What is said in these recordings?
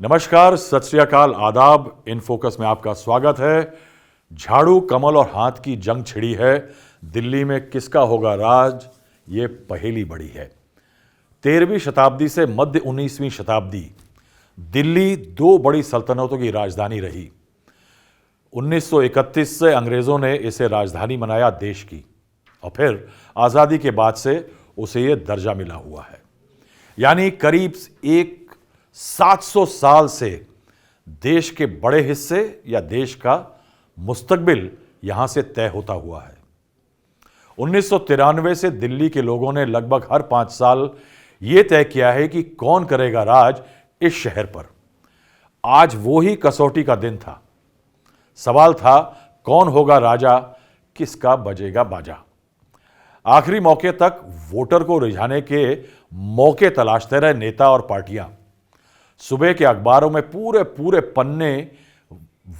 नमस्कार, सत श्री अकाल, आदाब। इन फोकस में आपका स्वागत है। झाड़ू, कमल और हाथ की जंग छिड़ी है। दिल्ली में किसका होगा राज, ये पहेली बड़ी है। 13वीं शताब्दी से मध्य 19वीं शताब्दी दिल्ली दो बड़ी सल्तनतों की राजधानी रही। 1931 से अंग्रेजों ने इसे राजधानी बनाया देश की, और फिर आजादी के बाद से उसे यह दर्जा मिला हुआ है। यानी करीब 700 साल से देश के बड़े हिस्से या देश का मुस्तकबिल यहां से तय होता हुआ है। 1993 से दिल्ली के लोगों ने लगभग हर 5 साल यह तय किया है कि कौन करेगा राज इस शहर पर। आज वो ही कसौटी का दिन था। सवाल था, कौन होगा राजा, किसका बजेगा बाजा। आखिरी मौके तक वोटर को रिझाने के मौके तलाशते रहे नेता और पार्टियां। सुबह के अखबारों में पूरे पूरे पन्ने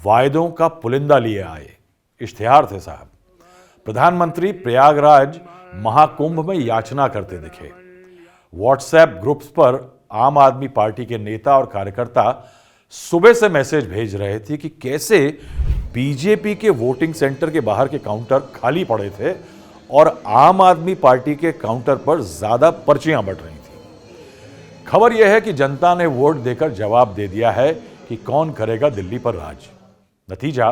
वायदों का पुलिंदा लिए आए। इश्तिहार थे साहब। प्रधानमंत्री प्रयागराज महाकुंभ में याचना करते दिखे। व्हाट्सएप ग्रुप्स पर आम आदमी पार्टी के नेता और कार्यकर्ता सुबह से मैसेज भेज रहे थे कि कैसे बीजेपी के वोटिंग सेंटर के बाहर के काउंटर खाली पड़े थे और आम आदमी पार्टी के काउंटर पर ज्यादा पर्चियां बंट रही थी। खबर यह है कि जनता ने वोट देकर जवाब दे दिया है कि कौन करेगा दिल्ली पर राज। नतीजा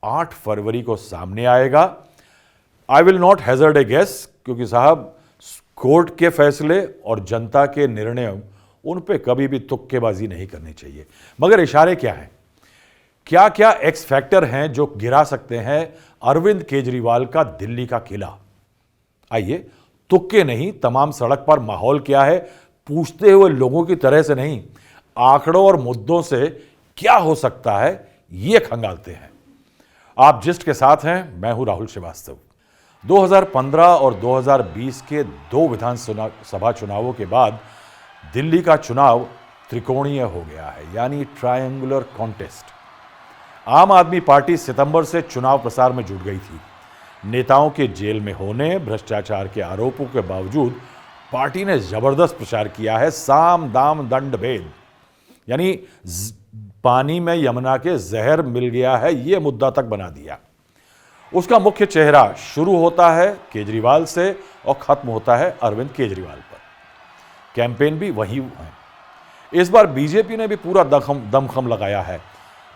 8 फरवरी को सामने आएगा। I will not hazard a guess, क्योंकि साहब कोर्ट के फैसले और जनता के निर्णय, उन पे कभी भी तुक्केबाजी नहीं करनी चाहिए। मगर इशारे क्या हैं, क्या क्या एक्स फैक्टर हैं जो गिरा सकते हैं अरविंद केजरीवाल का दिल्ली का किला। आइए, तुक्के नहीं, तमाम सड़क पर माहौल क्या है पूछते हुए लोगों की तरह से नहीं, आंकड़ों और मुद्दों से क्या हो सकता है यह खंगालते हैं। आप जिस्ट के साथ हैं, मैं हूं राहुल श्रीवास्तव। 2015 और 2020 के 2 विधानसभा चुनावों के बाद दिल्ली का चुनाव त्रिकोणीय हो गया है, यानी ट्रायंगुलर कॉन्टेस्ट। आम आदमी पार्टी सितंबर से चुनाव प्रचार में जुट गई थी। नेताओं के जेल में होने, भ्रष्टाचार के आरोपों के बावजूद पार्टी ने जबरदस्त प्रचार किया है। साम दाम दंड भेद, यानी पानी में यमुना के जहर मिल गया है, यह मुद्दा तक बना दिया। उसका मुख्य चेहरा शुरू होता है केजरीवाल से और खत्म होता है अरविंद केजरीवाल पर। कैंपेन भी वही है। इस बार बीजेपी ने भी पूरा दमखम लगाया है।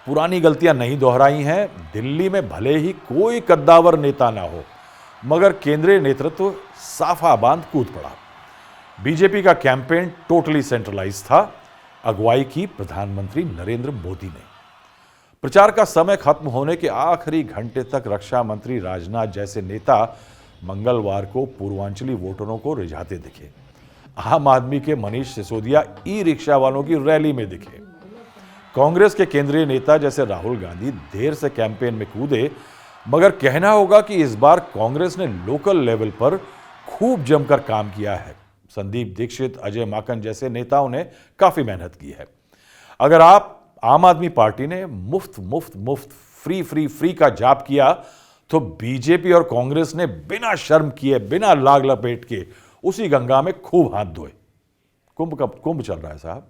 पुरानी गलतियां नहीं दोहराई हैं। दिल्ली में भले ही कोई कद्दावर नेता ना हो, मगर केंद्रीय नेतृत्व साफा बांध कूद पड़ा। बीजेपी का कैंपेन टोटली सेंट्रलाइज था। अगुवाई की प्रधानमंत्री नरेंद्र मोदी ने। प्रचार का समय खत्म होने के आखिरी घंटे तक रक्षा मंत्री राजनाथ जैसे नेता मंगलवार को पूर्वांचली वोटरों को रिझाते दिखे। आम आदमी के मनीष सिसोदिया ई रिक्शा वालों की रैली में दिखे। कांग्रेस के केंद्रीय नेता जैसे राहुल गांधी देर से कैंपेन में कूदे, मगर कहना होगा कि इस बार कांग्रेस ने लोकल लेवल पर खूब जमकर काम किया है। संदीप दीक्षित, अजय माकन जैसे नेताओं ने काफी मेहनत की है। अगर आम आदमी पार्टी ने मुफ्त फ्री का जाप किया, तो बीजेपी और कांग्रेस ने बिना शर्म किए, बिना लाग लपेट के उसी गंगा में खूब हाथ धोए। कुंभ चल रहा है साहब।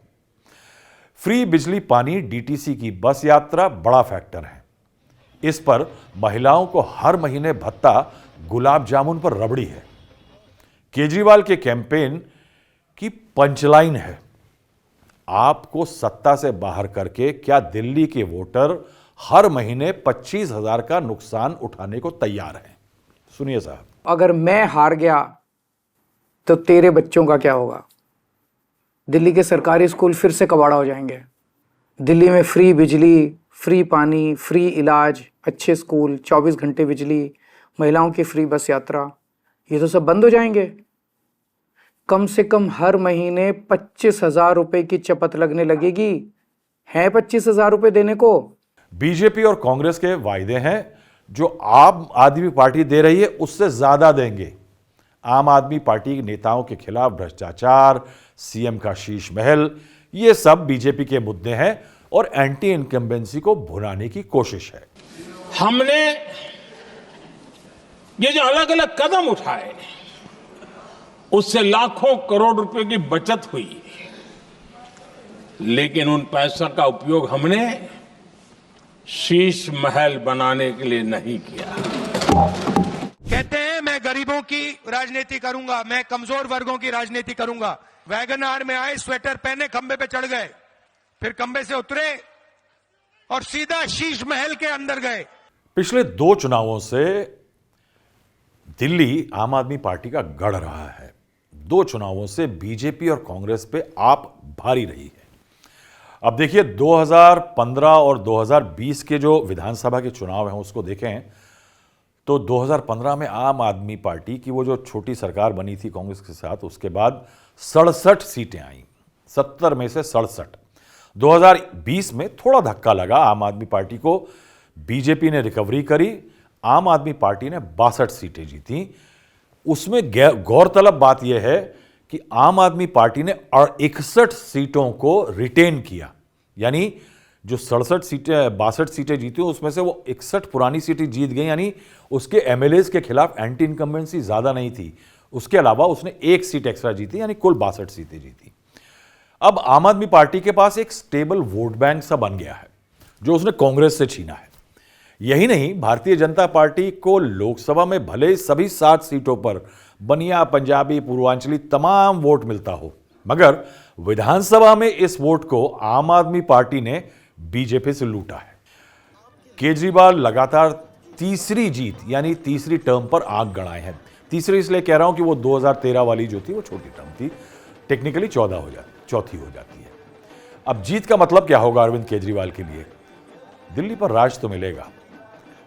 फ्री बिजली पानी, डीटीसी की बस यात्रा बड़ा फैक्टर है। इस पर महिलाओं को हर महीने भत्ता गुलाब जामुन पर रबड़ी है। केजरीवाल के कैंपेन की पंचलाइन है, आपको सत्ता से बाहर करके क्या दिल्ली के वोटर हर महीने 25,000 का नुकसान उठाने को तैयार हैं। सुनिए साहब। अगर मैं हार गया तो तेरे बच्चों का क्या होगा। दिल्ली के सरकारी स्कूल फिर से कबाड़ा हो जाएंगे। दिल्ली में फ्री बिजली, फ्री पानी, फ्री इलाज, अच्छे स्कूल, 24 घंटे बिजली, महिलाओं की फ्री बस यात्रा, ये तो सब बंद हो जाएंगे। कम से कम हर महीने 25,000 रुपए की चपत लगने लगेगी। है 25,000 रुपए देने को। बीजेपी और कांग्रेस के वायदे हैं, जो आम आदमी पार्टी दे रही है उससे ज्यादा देंगे। आम आदमी पार्टी के नेताओं के खिलाफ भ्रष्टाचार, सीएम का शीश महल, ये सब बीजेपी के मुद्दे हैं और एंटी इनकम्बेंसी को भुनाने की कोशिश है। हमने ये जो अलग अलग कदम उठाए, उससे लाखों करोड़ रुपए की बचत हुई। लेकिन उन पैसों का उपयोग हमने शीश महल बनाने के लिए नहीं किया। कहते हैं मैं गरीबों की राजनीति करूंगा, मैं कमजोर वर्गों की राजनीति करूंगा। वैगन आर में आए, स्वेटर पहने, खंबे पे चढ़ गए, फिर खंबे से उतरे और सीधा शीश महल के अंदर गए। पिछले 2 चुनावों से दिल्ली आम आदमी पार्टी का गढ़ रहा है। 2 चुनावों से बीजेपी और कांग्रेस पे आप भारी रही है। अब देखिए 2015 और 2020 के जो विधानसभा के चुनाव हैं उसको देखें तो 2015 में आम आदमी पार्टी की वो जो छोटी सरकार बनी थी कांग्रेस के साथ, उसके बाद 67 सीटें आईं, 70 में से 67। 2020 में थोड़ा धक्का लगा आम आदमी पार्टी को, बीजेपी ने रिकवरी करी, आम आदमी पार्टी ने 62 सीटें जीती। उसमें गौरतलब बात यह है कि आम आदमी पार्टी ने 61 सीटों को रिटेन किया, यानी जो 62 सीटें जीती उसमें से वो 61 पुरानी सीटें जीत गई, यानी उसके एमएलएज के खिलाफ एंटी इनकम्बेंसी ज्यादा नहीं थी। उसके अलावा उसने 1 सीट एक्स्ट्रा जीती, यानी कुल 62 सीटें जीती। अब आम आदमी पार्टी के पास एक स्टेबल वोट बैंक सा बन गया है जो उसने कांग्रेस से छीना है। यही नहीं, भारतीय जनता पार्टी को लोकसभा में भले सभी 7 सीटों पर बनिया, पंजाबी, पूर्वांचली तमाम वोट मिलता हो, मगर विधानसभा में इस वोट को आम आदमी पार्टी ने बीजेपी से लूटा है। केजरीवाल लगातार तीसरी जीत यानी तीसरी टर्म पर आंख गड़ाए हैं। तीसरी इसलिए कह रहा हूं कि वो 2013 वाली जो थी वो छोटी टर्म थी, टेक्निकली 14 हो जाती, चौथी हो जाती है। अब जीत का मतलब क्या होगा अरविंद केजरीवाल के लिए? दिल्ली पर राज तो मिलेगा।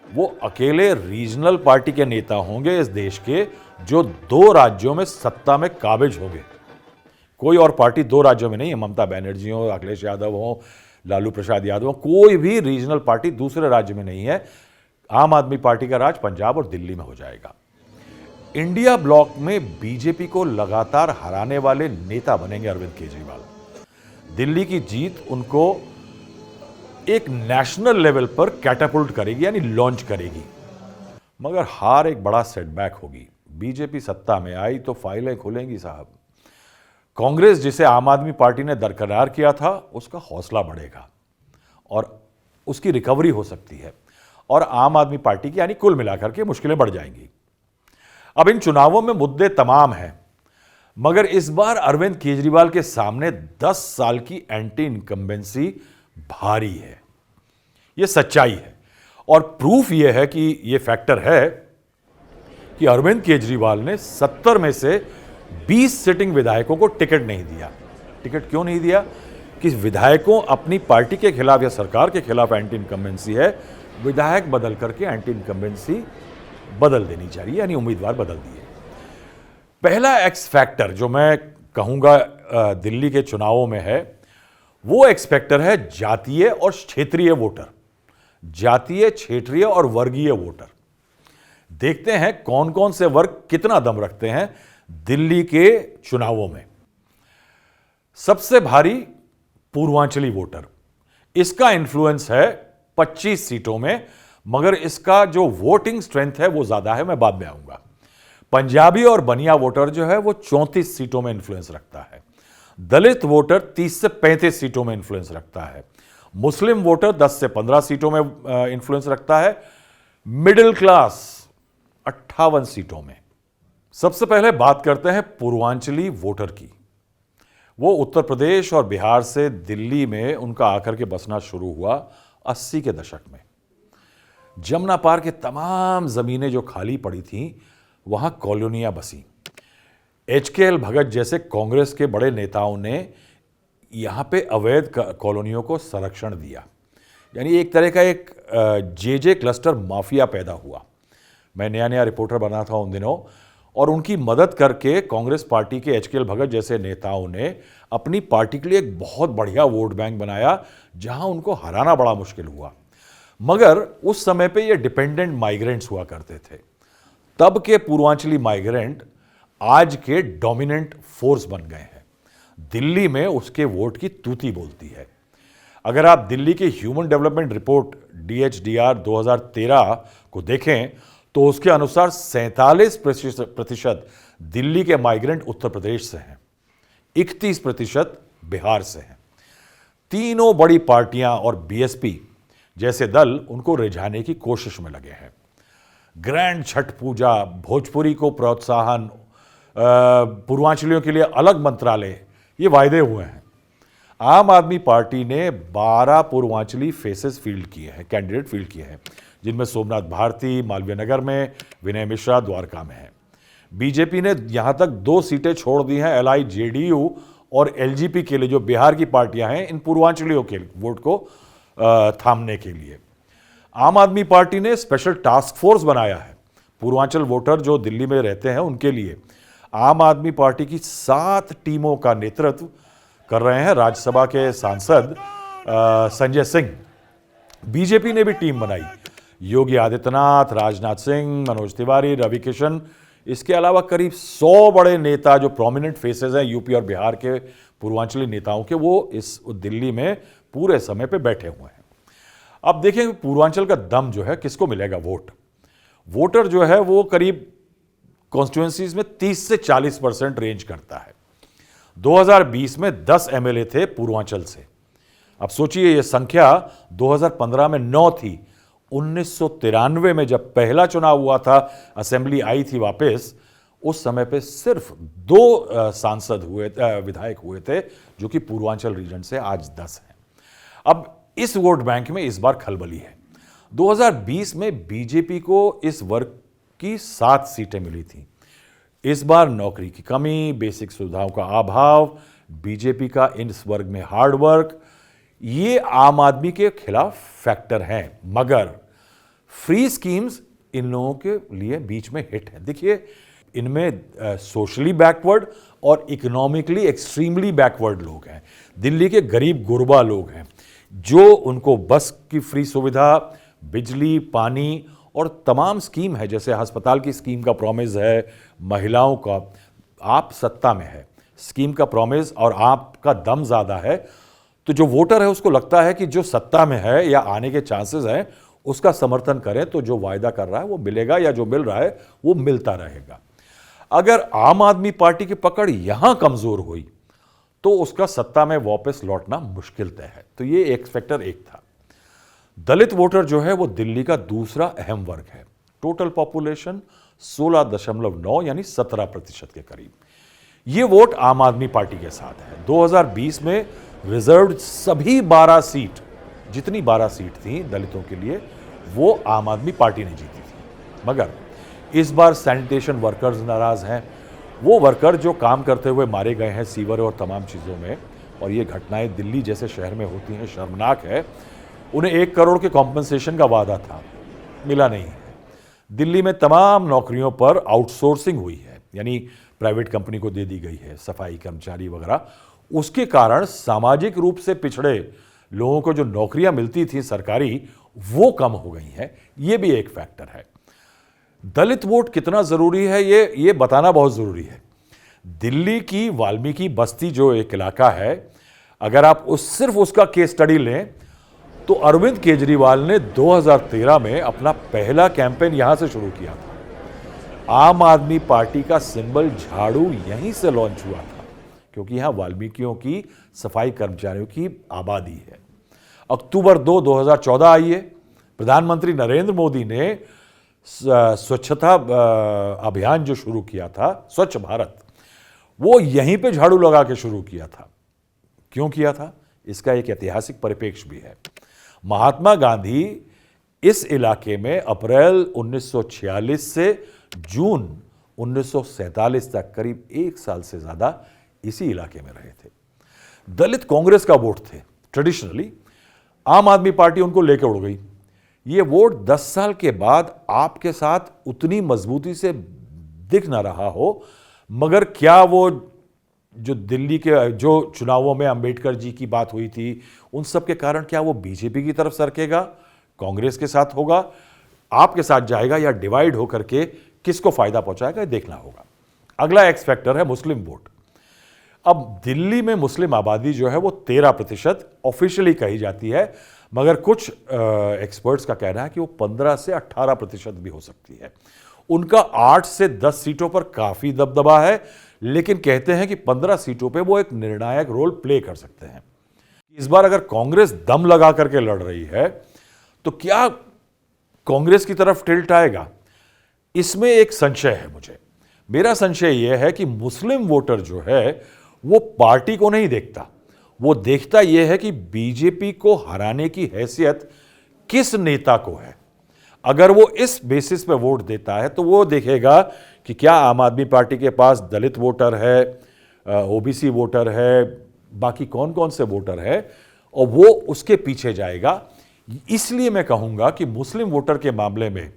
वो अकेले रीजनल पार्टी के नेता होंगे इस देश के जो 2 राज्यों में सत्ता में काबिज होंगे। कोई और पार्टी 2 राज्यों में नहीं है, ममता बनर्जी हो, अखिलेश यादव हो, लालू प्रसाद यादव हो, कोई भी रीजनल पार्टी दूसरे राज्य में नहीं है। आम आदमी पार्टी का राज पंजाब और दिल्ली में हो जाएगा। इंडिया ब्लॉक में बीजेपी को लगातार हराने वाले नेता बनेंगे अरविंद केजरीवाल। दिल्ली की जीत उनको एक नेशनल लेवल पर कैटापुल्ट करेगी, यानी लॉन्च करेगी। मगर हार एक बड़ा सेटबैक होगी। बीजेपी सत्ता में आई तो फाइलें खुलेंगी साहब। कांग्रेस जिसे आम आदमी पार्टी ने दरकिनार किया था उसका हौसला बढ़ेगा और उसकी रिकवरी हो सकती है, और आम आदमी पार्टी की यानी कुल मिलाकर के मुश्किलें बढ़ जाएंगी। अब इन चुनावों में मुद्दे तमाम हैं, मगर इस बार अरविंद केजरीवाल के सामने 10 साल की एंटी इनकम्बेंसी भारी है। यह सच्चाई है, और प्रूफ यह है कि यह फैक्टर है कि अरविंद केजरीवाल ने 70 में से 20 सिटिंग विधायकों को टिकट नहीं दिया। टिकट क्यों नहीं दिया? कि विधायकों अपनी पार्टी के खिलाफ या सरकार के खिलाफ एंटी इनकम्बेंसी है, विधायक बदल करके एंटी इनकम्बेंसी बदल देनी चाहिए, यानी उम्मीदवार बदल दिए। पहला एक्स फैक्टर जो मैं कहूंगा दिल्ली के चुनावों में है, वो एक्स फैक्टर है जातीय और क्षेत्रीय वोटर। जातीय, क्षेत्रीय और वर्गीय वोटर। देखते हैं कौन कौन से वर्ग कितना दम रखते हैं दिल्ली के चुनावों में। सबसे भारी पूर्वांचली वोटर, इसका इन्फ्लुएंस है 25 सीटों में, मगर इसका जो वोटिंग स्ट्रेंथ है वो ज्यादा है, मैं बाद में आऊंगा। पंजाबी और बनिया वोटर जो है वो 34 सीटों में इन्फ्लुएंस रखता है। दलित वोटर 30 से 35 सीटों में इन्फ्लुएंस रखता है। मुस्लिम वोटर 10 से 15 सीटों में इन्फ्लुएंस रखता है। मिडिल क्लास 58 सीटों में। सबसे पहले बात करते हैं पूर्वांचली वोटर की। वो उत्तर प्रदेश और बिहार से दिल्ली में उनका आकर के बसना शुरू हुआ 80 के दशक में। जमुना पार के तमाम जमीनें जो खाली पड़ी थीं वहां कॉलोनियां बसी। एचकेएल भगत जैसे कांग्रेस के बड़े नेताओं ने यहां पे अवैध कॉलोनियों को संरक्षण दिया, यानी एक तरह का एक जेजे क्लस्टर माफिया पैदा हुआ। मैं नया नया रिपोर्टर बना था उन दिनों, और उनकी मदद करके कांग्रेस पार्टी के एचकेएल भगत जैसे नेताओं ने अपनी पार्टी के लिए एक बहुत बढ़िया वोट बैंक बनाया जहां उनको हराना बड़ा मुश्किल हुआ। मगर उस समय पे ये डिपेंडेंट माइग्रेंट्स हुआ करते थे। तब के पूर्वांचली माइग्रेंट आज के डोमिनेंट फोर्स बन गए हैं। दिल्ली में उसके वोट की तूती बोलती है। अगर आप दिल्ली की ह्यूमन डेवलपमेंट रिपोर्ट DHDR 2013 को देखें तो उसके अनुसार 47% दिल्ली के माइग्रेंट उत्तर प्रदेश से हैं, 31% बिहार से हैं। तीनों बड़ी पार्टियां और बीएसपी जैसे दल उनको रिझाने की कोशिश में लगे हैं। ग्रैंड छठ पूजा, भोजपुरी को प्रोत्साहन, पूर्वांचलियों के लिए अलग मंत्रालय, ये वायदे हुए हैं। आम आदमी पार्टी ने 12 पूर्वांचली फेसेस फील्ड किए हैं, कैंडिडेट फील्ड किए हैं, जिनमें सोमनाथ भारती मालवीय नगर में, विनय मिश्रा द्वारका में है। बीजेपी ने यहां तक 2 सीटें छोड़ दी हैं एलआई, जेडीयू और एलजेपी के लिए, जो बिहार की पार्टियां हैं, इन पूर्वांचलियों के वोट को थामने के लिए। आम आदमी पार्टी ने स्पेशल टास्क फोर्स बनाया है पूर्वांचल वोटर जो दिल्ली में रहते हैं उनके लिए। आम आदमी पार्टी की 7 टीमों का नेतृत्व कर रहे हैं राज्यसभा के सांसद संजय सिंह। बीजेपी ने भी टीम बनाई, योगी आदित्यनाथ, राजनाथ सिंह, मनोज तिवारी, रवि किशन, इसके अलावा करीब 100 बड़े नेता जो प्रोमिनेंट फेसेस हैं यूपी और बिहार के पूर्वांचली नेताओं के, वो इस दिल्ली में पूरे समय पे बैठे हुए हैं। अब देखें पूर्वांचल का दम जो है, किसको मिलेगा वोट। वोटर जो है वो करीब कॉन्स्टिट्यूएंसीज में 30 से 40% रेंज करता है। 2020 में 10 एमएलए थे पूर्वांचल से। अब सोचिए ये संख्या 2015 में 9 थी। 1993 में जब पहला चुनाव हुआ था, असेंबली आई थी वापस, उस समय पे सिर्फ 2 सांसद हुए, विधायक हुए थे जो कि पूर्वांचल रीजन से, आज 10 हैं। अब इस वोट बैंक में इस बार खलबली है। 2020 में बीजेपी को इस वर्ग की 7 सीटें मिली थी। इस बार नौकरी की कमी, बेसिक सुविधाओं का अभाव, बीजेपी का इस वर्ग में हार्ड वर्क, ये आम आदमी के खिलाफ फैक्टर हैं। मगर फ्री स्कीम्स इन लोगों के लिए बीच में हिट है। देखिए इनमें सोशली बैकवर्ड और इकोनॉमिकली एक्सट्रीमली बैकवर्ड लोग हैं। दिल्ली के गरीब गुरबा लोग हैं जो उनको बस की फ्री सुविधा, बिजली, पानी और तमाम स्कीम है, जैसे अस्पताल की स्कीम का प्रॉमिस है, महिलाओं का, आप सत्ता में है, स्कीम का प्रॉमिस और आपका दम ज़्यादा है, तो जो वोटर है उसको लगता है कि जो सत्ता में है या आने के चांसेस हैं उसका समर्थन करें तो जो वायदा कर रहा है वो मिलेगा, या जो मिल रहा है वो मिलता रहेगा। अगर आम आदमी पार्टी की पकड़ यहां कमजोर हुई तो उसका सत्ता में वापस लौटना मुश्किल तय है। तो ये एक फैक्टर एक था। दलित वोटर जो है वो दिल्ली का दूसरा अहम वर्ग है। टोटल पॉपुलेशन 16.9 यानी 17% के करीब। ये वोट आम आदमी पार्टी के साथ है। 2020 में रिजर्व्ड सभी 12 सीट, जितनी 12 सीट थी दलितों के लिए, वो आम आदमी पार्टी ने जीती थी। मगर इस बार सैनिटेशन वर्कर्स नाराज हैं। वो वर्कर जो काम करते हुए मारे गए हैं सीवर और तमाम चीज़ों में, और ये घटनाएं दिल्ली जैसे शहर में होती हैं, शर्मनाक है। उन्हें 1 करोड़ के कॉम्पनसेशन का वादा था, मिला नहीं है। दिल्ली में तमाम नौकरियों पर आउटसोर्सिंग हुई है, यानी प्राइवेट कंपनी को दे दी गई है, सफाई कर्मचारी वगैरह। उसके कारण सामाजिक रूप से पिछड़े लोगों को जो नौकरियां मिलती थी सरकारी, वो कम हो गई हैं। ये भी एक फैक्टर है। दलित वोट कितना जरूरी है ये बताना बहुत जरूरी है। दिल्ली की वाल्मीकि बस्ती जो एक इलाका है, अगर आप सिर्फ उसका केस स्टडी लें तो अरविंद केजरीवाल ने 2013 में अपना पहला कैंपेन यहां से शुरू किया था। आम आदमी पार्टी का सिंबल झाड़ू यहीं से लॉन्च हुआ था, क्योंकि यहां वाल्मीकियों की सफाई कर्मचारियों की आबादी है। अक्टूबर 2, 2014 आई है। प्रधानमंत्री नरेंद्र मोदी ने स्वच्छता अभियान जो शुरू किया था, स्वच्छ भारत, वो यहीं पे झाड़ू लगा के शुरू किया था। क्यों किया था? इसका एक ऐतिहासिक परिप्रेक्ष्य भी है। महात्मा गांधी इस इलाके में अप्रैल 1946 से जून 1947 तक करीब 1 साल से ज्यादा इसी इलाके में रहे थे। दलित कांग्रेस का वोट थे ट्रेडिशनली। आम आदमी पार्टी उनको लेकर उड़ गई। ये वोट 10 साल के बाद आपके साथ उतनी मजबूती से दिख ना रहा हो, मगर क्या वो जो दिल्ली के जो चुनावों में अंबेडकर जी की बात हुई थी, उन सब के कारण क्या वो बीजेपी की तरफ सरकेगा, कांग्रेस के साथ होगा, आपके साथ जाएगा, या डिवाइड होकर के किसको फायदा पहुंचाएगा, देखना होगा। अगला एक्स फैक्टर है मुस्लिम वोट। अब दिल्ली में मुस्लिम आबादी जो है वो 13% ऑफिशियली कही जाती है, मगर कुछ एक्सपर्ट्स का कहना है कि वो 15 से 18% भी हो सकती है। उनका 8 से 10 सीटों पर काफी दबदबा है, लेकिन कहते हैं कि 15 सीटों पे वो एक निर्णायक रोल प्ले कर सकते हैं। इस बार अगर कांग्रेस दम लगा करके लड़ रही है तो क्या कांग्रेस की तरफ टिल्ट आएगा? इसमें एक संशय है मुझे। मेरा संशय यह है कि मुस्लिम वोटर जो है वो पार्टी को नहीं देखता, वो देखता यह है कि बीजेपी को हराने की हैसियत किस नेता को है। अगर वो इस बेसिस पे वोट देता है तो वो देखेगा कि क्या आम आदमी पार्टी के पास दलित वोटर है, ओबीसी वोटर है, बाकी कौन कौन से वोटर है, और वो उसके पीछे जाएगा। इसलिए मैं कहूंगा कि मुस्लिम वोटर के मामले में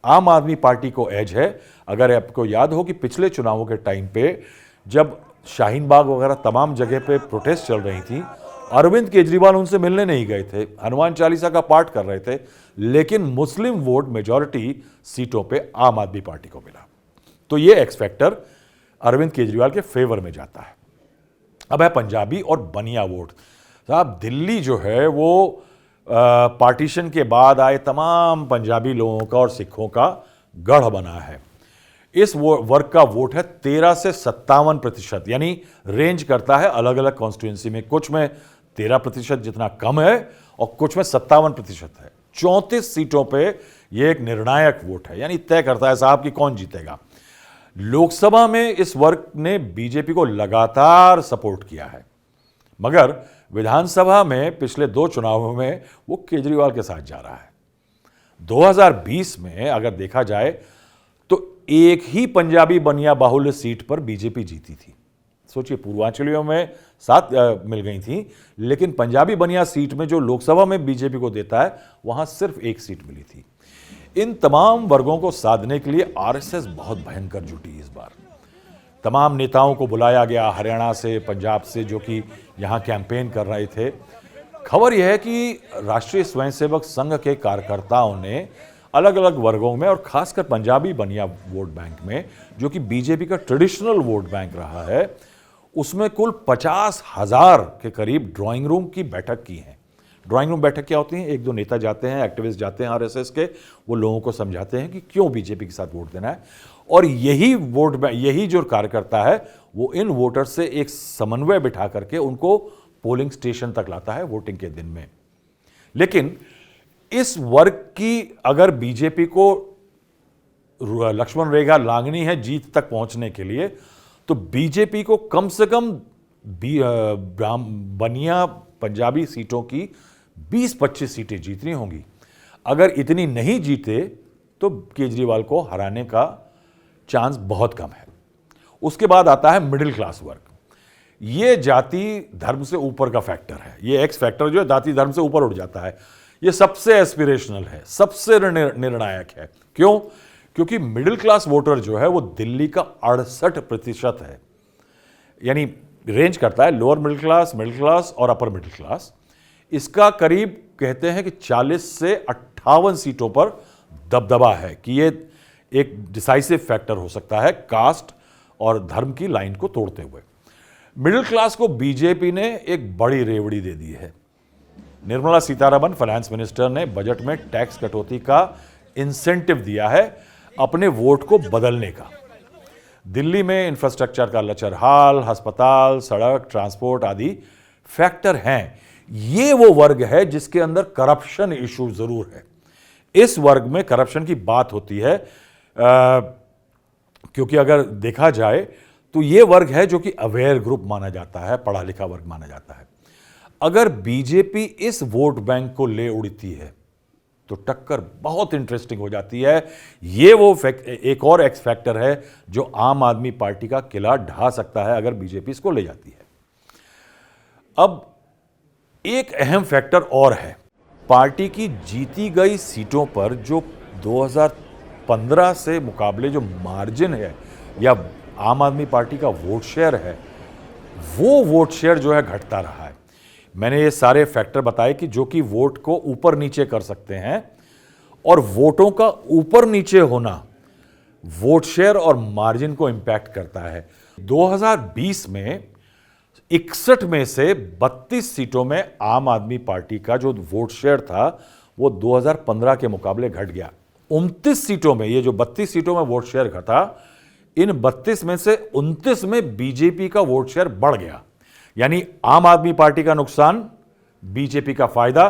आम आदमी पार्टी को एज है। अगर आपको याद हो कि पिछले चुनावों के टाइम पे जब शाहीन बाग वगैरह तमाम जगह पे प्रोटेस्ट चल रही थी, अरविंद केजरीवाल उनसे मिलने नहीं गए थे, हनुमान चालीसा का पाठ कर रहे थे, लेकिन मुस्लिम वोट मेजॉरिटी सीटों पे आम आदमी पार्टी को मिला। तो ये एक्स फैक्टर अरविंद केजरीवाल के फेवर में जाता है। अब है पंजाबी और बनिया वोट। साहब, दिल्ली जो है वो पार्टीशन के बाद आए तमाम पंजाबी लोगों का और सिखों का गढ़ बना है। इस वर्ग का वोट है 13 से 57%, यानी रेंज करता है अलग अलग कॉन्स्टिट्यूंसी में, कुछ में 13% जितना कम है और कुछ में 57% है। 34 सीटों पे ये एक निर्णायक वोट है, यानी तय करता है साहब कि कौन जीतेगा। लोकसभा में इस वर्ग ने बीजेपी को लगातार सपोर्ट किया है, मगर विधानसभा में पिछले 2 चुनावों में वो केजरीवाल के साथ जा रहा है। 2020 में अगर देखा जाए तो एक ही पंजाबी बनिया बाहुल्य सीट पर बीजेपी जीती थी। सोचिए, पूर्वांचलियों में 7 मिल गई थी, लेकिन पंजाबी बनिया सीट में जो लोकसभा में बीजेपी को देता है वहां सिर्फ 1 सीट मिली थी। इन तमाम वर्गों को साधने के लिए आरएसएस बहुत भयंकर जुटी। इस बार तमाम नेताओं को बुलाया गया, हरियाणा से, पंजाब से, जो कि यहां कैंपेन कर रहे थे। खबर यह है कि राष्ट्रीय स्वयंसेवक संघ के कार्यकर्ताओं ने अलग अलग वर्गों में और खासकर पंजाबी बनिया वोट बैंक में, जो कि बीजेपी का ट्रेडिशनल वोट बैंक रहा है, उसमें कुल 50,000 के करीब ड्राइंग रूम की बैठक की है। ड्राइंग रूम बैठक क्या होती है? 1-2 नेता जाते हैं, एक्टिविस्ट जाते हैं आरएसएस के, वो लोगों को समझाते हैं कि क्यों बीजेपी के साथ वोट देना है, और यही जो कार्यकर्ता है वो इन वोटर से एक समन्वय बिठा करके उनको पोलिंग स्टेशन तक लाता है वोटिंग के दिन में। लेकिन इस वर्ग की अगर बीजेपी को लक्ष्मण रेखा लांघनी है जीत तक पहुंचने के लिए, तो बीजेपी को कम से कम बनिया पंजाबी सीटों की 20-25 सीटें जीतनी होंगी। अगर इतनी नहीं जीते तो केजरीवाल को हराने का चांस बहुत कम है। उसके बाद आता है मिडिल क्लास वर्ग। ये जाति धर्म से ऊपर का फैक्टर है। ये एक्स फैक्टर जो है जाति धर्म से ऊपर उठ जाता है। ये सबसे एस्पिरेशनल है, सबसे निर्णायक है। क्यों? क्योंकि मिडिल क्लास वोटर जो है वो दिल्ली का 68% है, यानी रेंज करता है लोअर मिडिल क्लास और अपर मिडिल क्लास। इसका करीब कहते हैं कि 40 से 58 सीटों पर दबदबा है कि ये एक डिसाइसिव फैक्टर हो सकता है कास्ट और धर्म की लाइन को तोड़ते हुए। मिडिल क्लास को बीजेपी ने एक बड़ी रेवड़ी दे दी है। निर्मला सीतारमण फाइनेंस मिनिस्टर ने बजट में टैक्स कटौती का इंसेंटिव दिया है अपने वोट को बदलने का। दिल्ली में इंफ्रास्ट्रक्चर का लचरहाल, अस्पताल, सड़क, ट्रांसपोर्ट आदि फैक्टर हैं। ये वो वर्ग है जिसके अंदर करप्शन इशू जरूर है। इस वर्ग में करप्शन की बात होती है क्योंकि अगर देखा जाए तो ये वर्ग है जो कि अवेयर ग्रुप माना जाता है, पढ़ा लिखा वर्ग माना जाता है। अगर बीजेपी इस वोट बैंक को ले उड़ती है तो टक्कर बहुत इंटरेस्टिंग हो जाती है। ये वो एक और एक्स फैक्टर है जो आम आदमी पार्टी का किला ढा सकता है अगर बीजेपी इसको ले जाती है। अब एक अहम फैक्टर और है, पार्टी की जीती गई सीटों पर जो 2015 से मुकाबले जो मार्जिन है या आम आदमी पार्टी का वोट शेयर है, वो वोट शेयर जो है घटता रहा है। मैंने ये सारे फैक्टर बताए कि जो कि वोट को ऊपर नीचे कर सकते हैं, और वोटों का ऊपर नीचे होना वोट शेयर और मार्जिन को इंपैक्ट करता है। 2020 में 61 में से 32 सीटों में आम आदमी पार्टी का जो वोट शेयर था वो 2015 के मुकाबले घट गया। 29 सीटों में, ये जो 32 सीटों में वोट शेयर घटा, इन 32 में से 29 में बीजेपी का वोट शेयर बढ़ गया। यानी आम आदमी पार्टी का नुकसान बीजेपी का फायदा,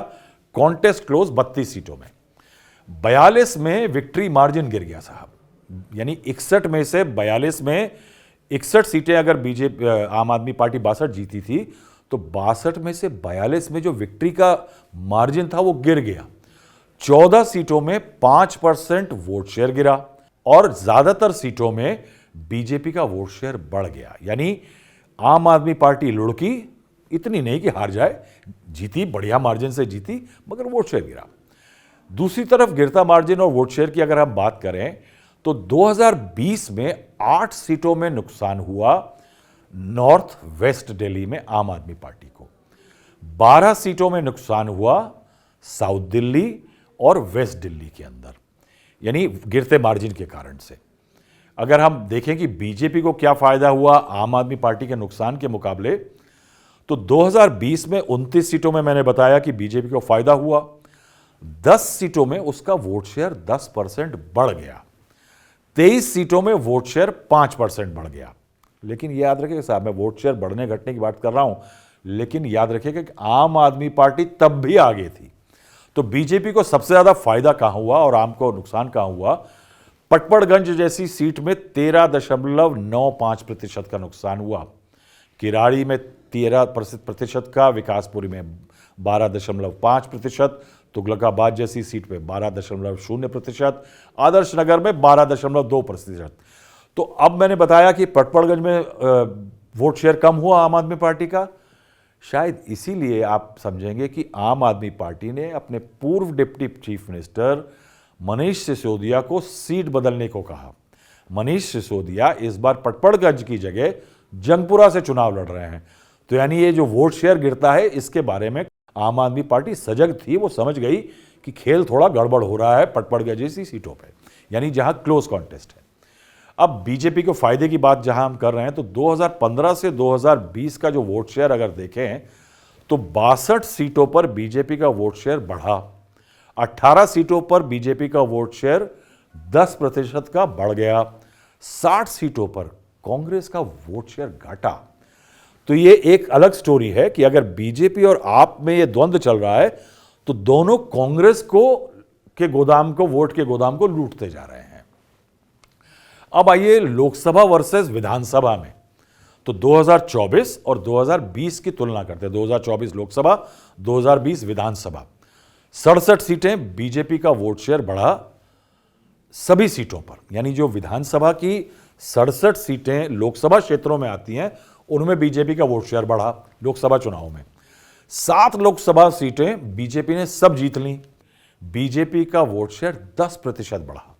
कॉन्टेस्ट क्लोज 32 सीटों में। 42 में विक्ट्री मार्जिन गिर गया साहब, यानी 61 में से 42 में 61 सीटें अगर बीजेपी आम आदमी पार्टी 62 जीती थी, तो 62 में से 42 में जो विक्ट्री का मार्जिन था वो गिर गया। 14 सीटों में 5% वोट शेयर गिरा और ज्यादातर सीटों में बीजेपी का वोट शेयर बढ़ गया। यानी आम आदमी पार्टी लुढ़की, इतनी नहीं कि हार जाए, जीती, बढ़िया मार्जिन से जीती, मगर वोट शेयर गिरा। दूसरी तरफ गिरता मार्जिन और वोट शेयर की अगर हम बात करें तो 2020 में 8 सीटों में नुकसान हुआ नॉर्थ वेस्ट दिल्ली में आम आदमी पार्टी को, 12 सीटों में नुकसान हुआ साउथ दिल्ली और वेस्ट दिल्ली के अंदर, यानी गिरते मार्जिन के कारण से। अगर हम देखें कि बीजेपी को क्या फायदा हुआ आम आदमी पार्टी के नुकसान के मुकाबले, तो 2020 में 29 सीटों में मैंने बताया कि बीजेपी को फायदा हुआ, 10 सीटों में उसका वोट शेयर 10% बढ़ गया, 23 सीटों में वोट शेयर 5% बढ़ गया। लेकिन याद रखिएगा साहब, मैं वोट शेयर बढ़ने घटने की बात कर रहा हूं, लेकिन याद रखिएगा कि आम आदमी पार्टी तब भी आगे थी। तो बीजेपी को सबसे ज्यादा फायदा कहां हुआ और आम को नुकसान कहां हुआ? पटपड़गंज जैसी सीट में 13.95% का नुकसान हुआ, किराड़ी में 13% का, विकासपुरी में 12.5%, तुगलकाबाद जैसी सीट पे 12.0%, आदर्श नगर में 12.2%। तो अब मैंने बताया कि पटपड़गंज में वोट शेयर कम हुआ आम आदमी पार्टी का, शायद इसीलिए आप समझेंगे कि आम आदमी पार्टी ने अपने पूर्व deputy chief minister Manish Sisodia को सीट बदलने को कहा। मनीष सिसोदिया इस बार पटपड़गंज की जगह जंगपुरा से चुनाव लड़ रहे हैं। तो यानी ये जो वोट शेयर गिरता है, इसके बारे में आम आदमी पार्टी सजग थी, वो समझ गई कि खेल थोड़ा गड़बड़ हो रहा है पटपड़गंज जैसी सीटों पे, यानी जहां क्लोज कॉन्टेस्ट है। अब बीजेपी को फायदे की बात जहां हम कर रहे हैं, तो 2015 से 2020 का जो वोट शेयर अगर देखें तो 62 सीटों पर बीजेपी का वोट शेयर बढ़ा, 18 सीटों पर बीजेपी का वोट शेयर 10% का बढ़ गया, 60 सीटों पर कांग्रेस का वोट शेयर घटा। तो ये एक अलग स्टोरी है कि अगर बीजेपी और आप में ये द्वंद्व चल रहा है, तो दोनों कांग्रेस के गोदाम को, वोट के गोदाम को लूटते जा रहे हैं। अब आइए लोकसभा वर्सेस विधानसभा में, तो 2024 और 2020 की तुलना करते हैं। 2024 लोकसभा, 2020 विधानसभा। 67 सीटें बीजेपी का वोट शेयर बढ़ा सभी सीटों पर, यानी जो विधानसभा की 67 सीटें लोकसभा क्षेत्रों में आती हैं, उनमें बीजेपी का वोट शेयर बढ़ा लोकसभा चुनाव में। 7 लोकसभा सीटें बीजेपी ने सब जीत ली, बीजेपी का वोट शेयर 10% बढ़ा।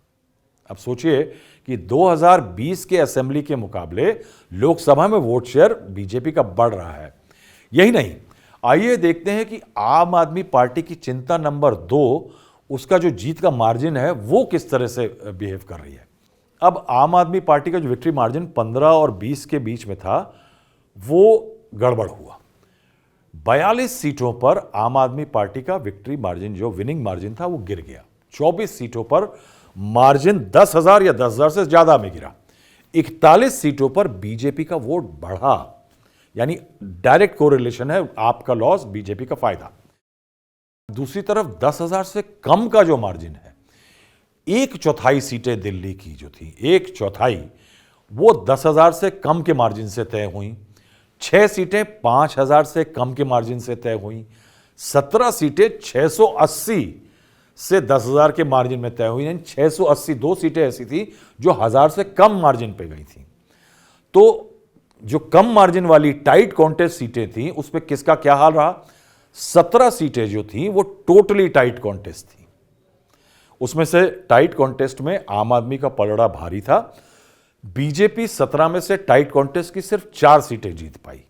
अब सोचिए कि 2020 के असेंबली के मुकाबले लोकसभा में वोट शेयर बीजेपी का बढ़ रहा है। यही नहीं, आइए देखते हैं कि आम आदमी पार्टी की चिंता नंबर 2, उसका जो जीत का मार्जिन है वो किस तरह से बिहेव कर रही है। अब आम आदमी पार्टी का जो विक्ट्री मार्जिन 15 और 20 के बीच में था, वो गड़बड़ हुआ। 42 सीटों पर आम आदमी पार्टी का विक्ट्री मार्जिन, जो विनिंग मार्जिन था, वो गिर गया। 24 सीटों पर मार्जिन 10,000 या 10,000 से ज्यादा में गिरा। 41 सीटों पर बीजेपी का वोट बढ़ा, यानी डायरेक्ट कोरिलेशन है, आपका लॉस बीजेपी का फायदा। दूसरी तरफ 10,000 से कम का जो मार्जिन है, 1/4 सीटें दिल्ली की जो थी, 1/4 वो 10,000 से कम के मार्जिन से तय हुई, 6 सीटें 5,000 से कम के मार्जिन से तय हुई, 17 सीटें 680 से 10,000 के मार्जिन में तय हुई, यानी 680, 2 सीटें ऐसी थी जो 1,000 से कम मार्जिन पे गई थी। तो जो कम मार्जिन वाली टाइट कॉन्टेस्ट सीटें थी, उस पर किसका क्या हाल रहा? 17 सीटें जो थी वो टोटली टाइट कॉन्टेस्ट थी। उसमें से टाइट कॉन्टेस्ट में आम आदमी का पलड़ा भारी था। बीजेपी 17 में से टाइट कॉन्टेस्ट की सिर्फ 4 सीटें जीत पाई,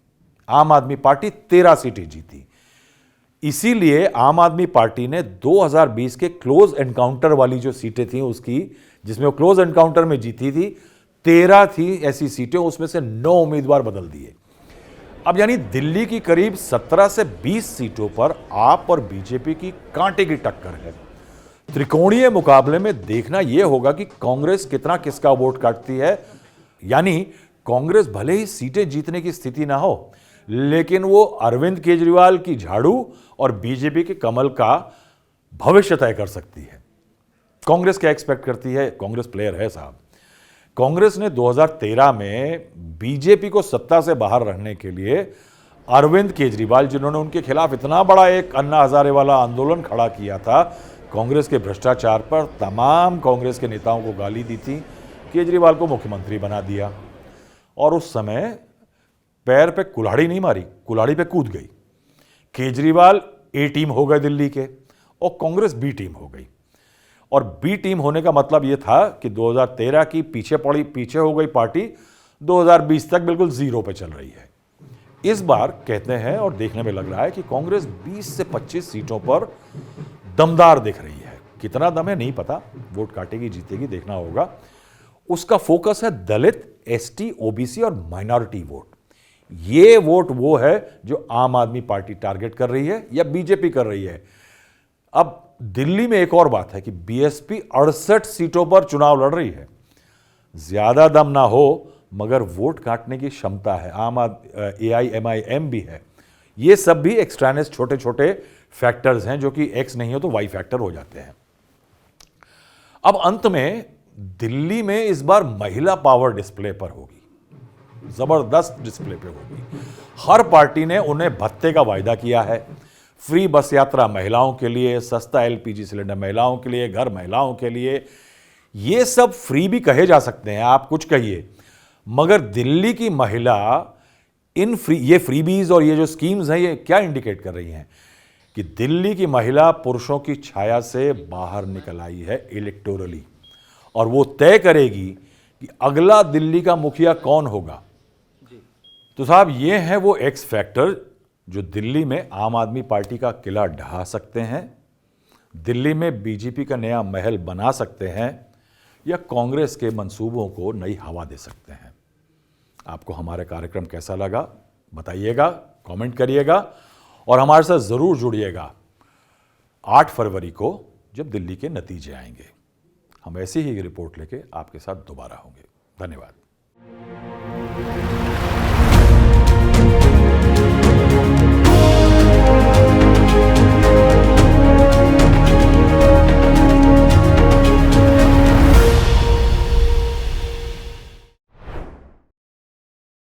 आम आदमी पार्टी 13 सीटें जीती। इसीलिए आम आदमी पार्टी ने 2020 के क्लोज एनकाउंटर वाली जो सीटें थी उसकी, जिसमें वो क्लोज एनकाउंटर में जीती थी, 13 थी ऐसी सीटें, उसमें से 9 उम्मीदवार बदल दिए। अब यानी दिल्ली की करीब 17 से 20 सीटों पर आप और बीजेपी की कांटे की टक्कर है। त्रिकोणीय मुकाबले में देखना यह होगा कि कांग्रेस कितना किसका वोट काटती है। यानी कांग्रेस भले ही सीटें जीतने की स्थिति ना हो, लेकिन वो अरविंद केजरीवाल की झाड़ू और बीजेपी के कमल का भविष्य तय कर सकती है। कांग्रेस क्या एक्सपेक्ट करती है? कांग्रेस प्लेयर है साहब। कांग्रेस ने 2013 में बीजेपी को सत्ता से बाहर रखने के लिए अरविंद केजरीवाल, जिन्होंने उनके खिलाफ इतना बड़ा एक अन्ना हजारे वाला आंदोलन खड़ा किया था, कांग्रेस के भ्रष्टाचार पर तमाम कांग्रेस के नेताओं को गाली दी थी, केजरीवाल को मुख्यमंत्री बना दिया। और उस समय पैर पे कुल्हाड़ी नहीं मारी, कुल्हाड़ी पे कूद गई। केजरीवाल ए टीम हो गए दिल्ली के और कांग्रेस बी टीम हो गई। और बी टीम होने का मतलब यह था कि 2013 की पीछे हो गई पार्टी 2020 तक बिल्कुल जीरो पे चल रही है। इस बार कहते हैं और देखने में लग रहा है कि कांग्रेस 20 से 25 सीटों पर दमदार दिख रही है। कितना दम है नहीं पता, वोट काटेगी जीतेगी देखना होगा। उसका फोकस है दलित, एसटी, ओबीसी और माइनॉरिटी वोट। ये वोट वो है जो आम आदमी पार्टी टारगेट कर रही है या बीजेपी कर रही है। अब दिल्ली में एक और बात है कि बीएसपी 68 सीटों पर चुनाव लड़ रही है। ज्यादा दम ना हो मगर वोट काटने की क्षमता है। AIMIM भी है। ये सब भी एक्सट्रानेस छोटे छोटे फैक्टर्स हैं जो कि एक्स नहीं हो तो वाई फैक्टर हो जाते हैं। अब अंत में दिल्ली में इस बार महिला पावर डिस्प्ले पर होगी, जबरदस्त डिस्प्ले पे होगी। हर पार्टी ने उन्हें भत्ते का वायदा किया है। फ्री बस यात्रा महिलाओं के लिए, सस्ता LPG सिलेंडर महिलाओं के लिए, घर महिलाओं के लिए। ये सब फ्री भी कहे जा सकते हैं, आप कुछ कहिए, मगर दिल्ली की महिला ये फ्रीबीज और ये जो स्कीम्स हैं ये क्या इंडिकेट कर रही हैं कि दिल्ली की महिला पुरुषों की छाया से बाहर निकल आई है इलेक्टोरली, और वो तय करेगी कि अगला दिल्ली का मुखिया कौन होगा। तो साहब ये है वो एक्स फैक्टर जो दिल्ली में आम आदमी पार्टी का किला ढहा सकते हैं, दिल्ली में बीजेपी का नया महल बना सकते हैं या कांग्रेस के मंसूबों को नई हवा दे सकते हैं। आपको हमारा कार्यक्रम कैसा लगा बताइएगा, कमेंट करिएगा और हमारे साथ ज़रूर जुड़िएगा 8 फरवरी को जब दिल्ली के नतीजे आएंगे। हम ऐसी ही रिपोर्ट लेके आपके साथ दोबारा होंगे। धन्यवाद।